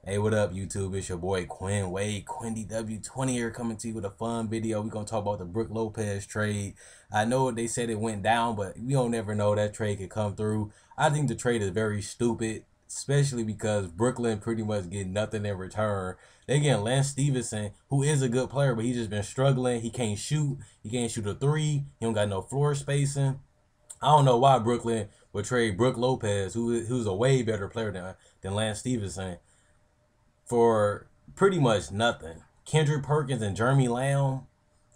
Hey, what up, YouTube? It's your boy Quinn Wade, QuinDW20 here, coming to you with a fun video. We're gonna talk about the Brook Lopez trade. I know they said it went down, but we don't never know that trade could come through. I think the trade is very stupid, especially because Brooklyn pretty much get nothing in return. They get Lance Stevenson, who is a good player, but he's just been struggling. He can't shoot. He can't shoot a three. He don't got no floor spacing. I don't know why Brooklyn would trade Brook Lopez, who's a way better player than Lance Stevenson, for pretty much nothing. Kendrick Perkins and Jeremy Lamb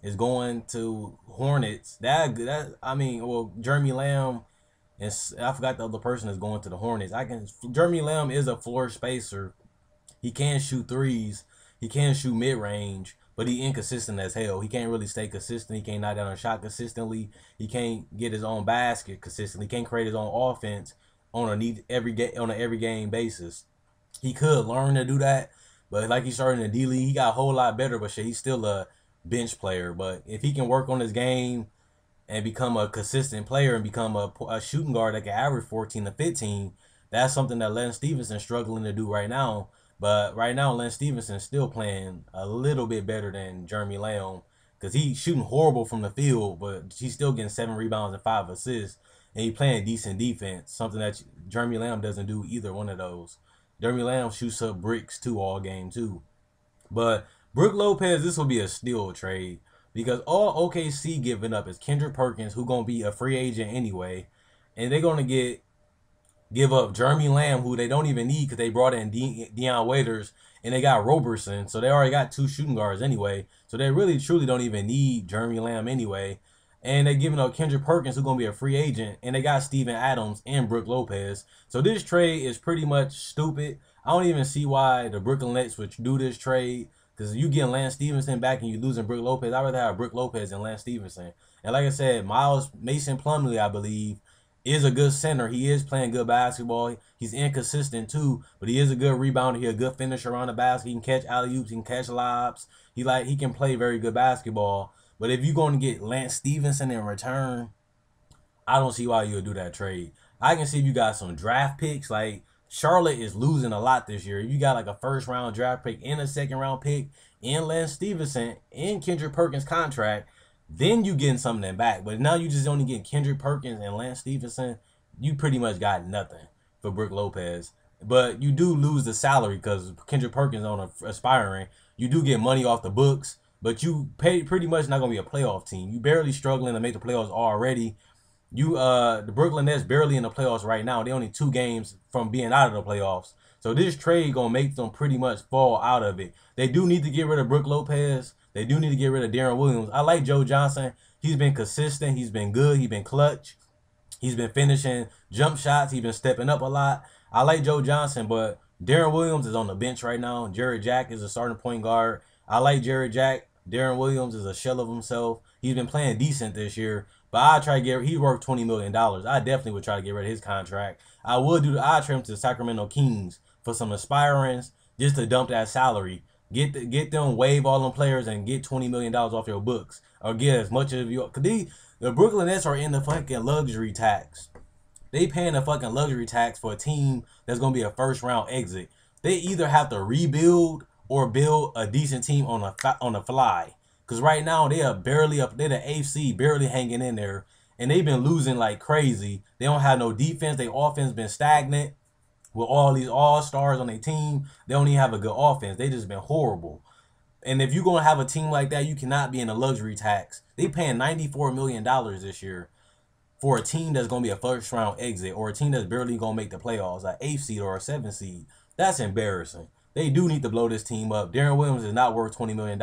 is going to Hornets. Jeremy Lamb and I forgot the other person is going to the Hornets. Jeremy Lamb is a floor spacer. He can shoot threes. He can shoot mid range, but he inconsistent as hell. He can't really stay consistent. He can't knock down a shot consistently. He can't get his own basket consistently. He can't create his own offense on an every game basis. He could learn to do that, but like he's starting in the D League, he got a whole lot better. But shit, he's still a bench player. But if he can work on his game and become a consistent player and become a shooting guard that can average 14 to 15, that's something that Lance Stevenson's struggling to do right now. But right now, Lance Stevenson's still playing a little bit better than Jeremy Lamb, because he's shooting horrible from the field, but he's still getting 7 rebounds and 5 assists, and he's playing decent defense, something that Jeremy Lamb doesn't do either one of those. Jeremy Lamb shoots up bricks too all game too. But Brook Lopez, this will be a steal trade, because all OKC giving up is Kendrick Perkins, who gonna be a free agent anyway, and they're gonna give up Jeremy Lamb, who they don't even need because they brought in Dion Waiters, and they got Roberson, so they already got 2 shooting guards anyway. So they really truly don't even need Jeremy Lamb anyway. And they're giving up Kendrick Perkins, who's going to be a free agent, and they got Steven Adams and Brook Lopez. So this trade is pretty much stupid. I don't even see why the Brooklyn Nets would do this trade, because you getting Lance Stevenson back and you losing Brook Lopez. I'd rather have Brook Lopez than Lance Stevenson. And like I said, Mason Plumlee, I believe, is a good center. He is playing good basketball. He's inconsistent too, but he is a good rebounder. He's a good finisher around the basket. He can catch alley-oops. He can catch lobs. He can play very good basketball. But if you're going to get Lance Stevenson in return, I don't see why you would do that trade. I can see if you got some draft picks. Like, Charlotte is losing a lot this year. If you got like a first-round draft pick and a second-round pick and Lance Stevenson and Kendrick Perkins' contract, then you getting something back. But now you just only get Kendrick Perkins and Lance Stevenson. You pretty much got nothing for Brook Lopez. But you do lose the salary because Kendrick Perkins on aspiring. You do get money off the books, but you pretty much not gonna be a playoff team. You barely struggling to make the playoffs already. The Brooklyn Nets barely in the playoffs right now. They only 2 games from being out of the playoffs. So this trade gonna make them pretty much fall out of it. They do need to get rid of Brook Lopez. They do need to get rid of Darren Williams. I like Joe Johnson. He's been consistent. He's been good. He's been clutch. He's been finishing jump shots. He's been stepping up a lot. I like Joe Johnson, but Darren Williams is on the bench right now. Jared Jack is a starting point guard. I like Jared Jack. Darren Williams is a shell of himself. He's been playing decent this year, but he's worth $20 million. I definitely would try to get rid of his contract. I trade him to the Sacramento Kings for some aspirants, just to dump that salary. Get them, waive all them players, and get $20 million off your books, or get as much of your. Cause the Brooklyn Nets are in the fucking luxury tax. They paying a fucking luxury tax for a team that's gonna be a first-round exit. They either have to rebuild or build a decent team on the fly. Cause right now they are barely up. They're the AFC, barely hanging in there, and they've been losing like crazy. They don't have no defense. Their offense been stagnant. With all these all-stars on their team, they don't even have a good offense. They just been horrible. And if you're going to have a team like that, you cannot be in a luxury tax. They paying $94 million this year for a team that's going to be a first-round exit, or a team that's barely going to make the playoffs, an 8th seed or a 7th seed. That's embarrassing. They do need to blow this team up. Darren Williams is not worth $20 million.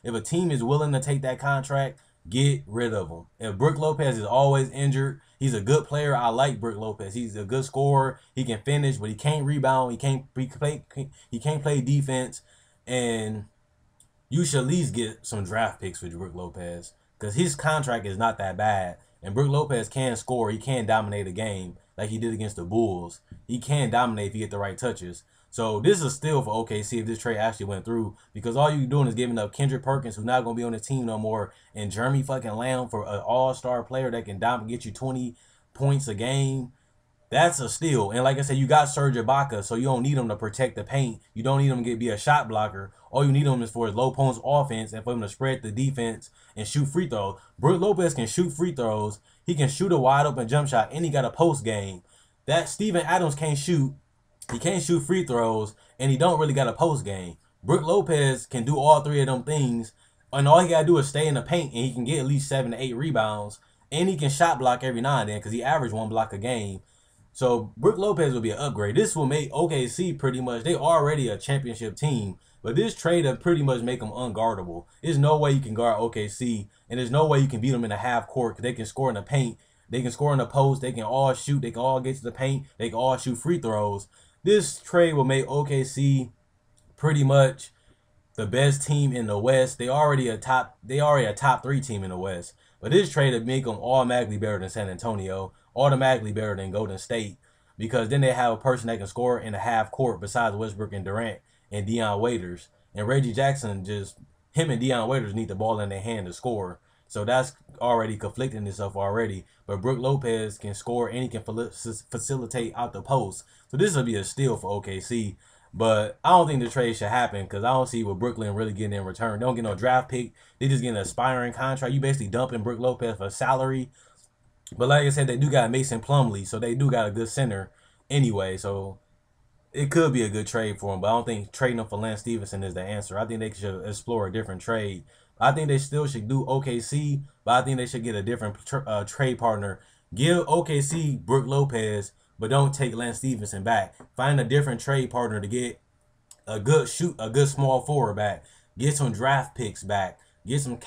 If a team is willing to take that contract, get rid of him. If Brook Lopez is always injured, he's a good player. I like Brook Lopez. He's a good scorer. He can finish, but he can't rebound. He can't play defense. And you should at least get some draft picks with Brook Lopez, because his contract is not that bad. And Brook Lopez can score. He can dominate a game like he did against the Bulls. He can dominate if he get the right touches. So this is still for OKC if this trade actually went through, because all you're doing is giving up Kendrick Perkins, who's not going to be on the team no more, and Jeremy fucking Lamb for an all-star player that can get you 20 points a game. That's a steal. And like I said, you got Serge Ibaka, so you don't need him to protect the paint. You don't need him to be a shot blocker. All you need him is for his low post offense and for him to spread the defense and shoot free throws. Brook Lopez can shoot free throws. He can shoot a wide open jump shot, and he got a post game. That Steven Adams can't shoot. He can't shoot free throws, and he don't really got a post game. Brook Lopez can do all three of them things, and all he got to do is stay in the paint, and he can get at least 7 to 8 rebounds, and he can shot block every now and then because he averaged 1 block a game. So Brook Lopez will be an upgrade. This will make OKC pretty much, they already a championship team, but this trade will pretty much make them unguardable. There's no way you can guard OKC, and there's no way you can beat them in the half court because they can score in the paint. They can score in the post. They can all shoot. They can all get to the paint. They can all shoot free throws. This trade will make OKC pretty much the best team in the West. They already a top 3 team in the West. But this trade would make them automatically better than San Antonio, automatically better than Golden State, because then they have a person that can score in the half court besides Westbrook and Durant and Deion Waiters. And Reggie Jackson, him and Deion Waiters need the ball in their hand to score. So that's already conflicting itself already. But Brook Lopez can score and he can facilitate out the post. So this will be a steal for OKC. But I don't think the trade should happen because I don't see what Brooklyn really getting in return. They don't get no draft pick. They just get an aspiring contract. You basically dumping Brook Lopez for salary. But like I said, they do got Mason Plumlee. So they do got a good center anyway. So it could be a good trade for him. But I don't think trading him for Lance Stevenson is the answer. I think they should explore a different trade. I think they still should do OKC, but I think they should get a different trade partner. Give OKC Brook Lopez, but don't take Lance Stevenson back. Find a different trade partner to get a good small forward back. Get some draft picks back. Get some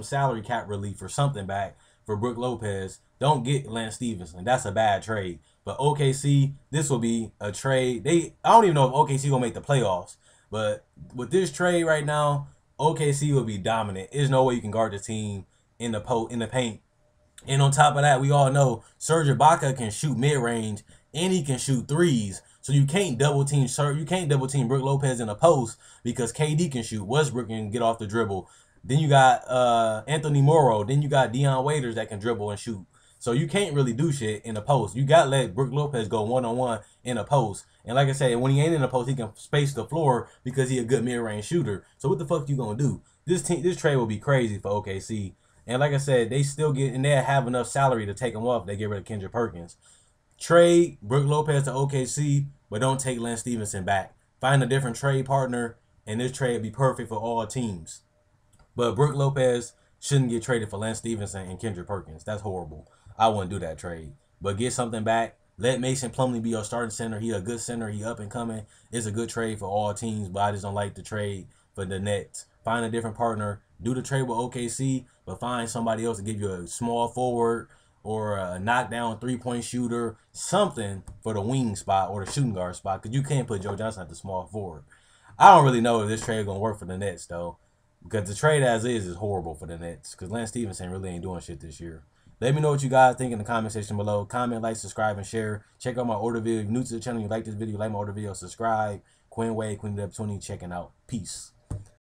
salary cap relief or something back for Brook Lopez. Don't get Lance Stevenson. That's a bad trade. But OKC, this will be a trade. I don't even know if OKC will make the playoffs. But with this trade right now, OKC will be dominant. There's no way you can guard the team in the paint. And on top of that, we all know Serge Ibaka can shoot mid-range and he can shoot threes. So you can't double team Brook Lopez in the post because KD can shoot. Westbrook can get off the dribble. Then you got Anthony Morrow. Then you got Deion Waiters that can dribble and shoot. So you can't really do shit in the post. You got to let Brook Lopez go one-on-one in the post. And like I said, when he ain't in the post, he can space the floor because he a good mid-range shooter. So what the fuck you going to do? This trade will be crazy for OKC. And like I said, they still they'll have enough salary to take him off if they get rid of Kendrick Perkins. Trade Brook Lopez to OKC, but don't take Lance Stevenson back. Find a different trade partner, and this trade will be perfect for all teams. But Brook Lopez shouldn't get traded for Lance Stevenson and Kendrick Perkins. That's horrible. I wouldn't do that trade. But get something back. Let Mason Plumlee be your starting center. He a good center. He up and coming. It's a good trade for all teams, but I just don't like the trade for the Nets. Find a different partner. Do the trade with OKC, but find somebody else to give you a small forward or a knockdown three-point shooter, something for the wing spot or the shooting guard spot, because you can't put Joe Johnson at the small forward. I don't really know if this trade is going to work for the Nets, though, because the trade as is horrible for the Nets, because Lance Stevenson really ain't doing shit this year. Let me know what you guys think in the comment section below. Comment, like, subscribe, and share. Check out my older video. If you're new to the channel, you like this video, like my older video, subscribe. Quinn Wade, Quinn Dub 20, checking out. Peace.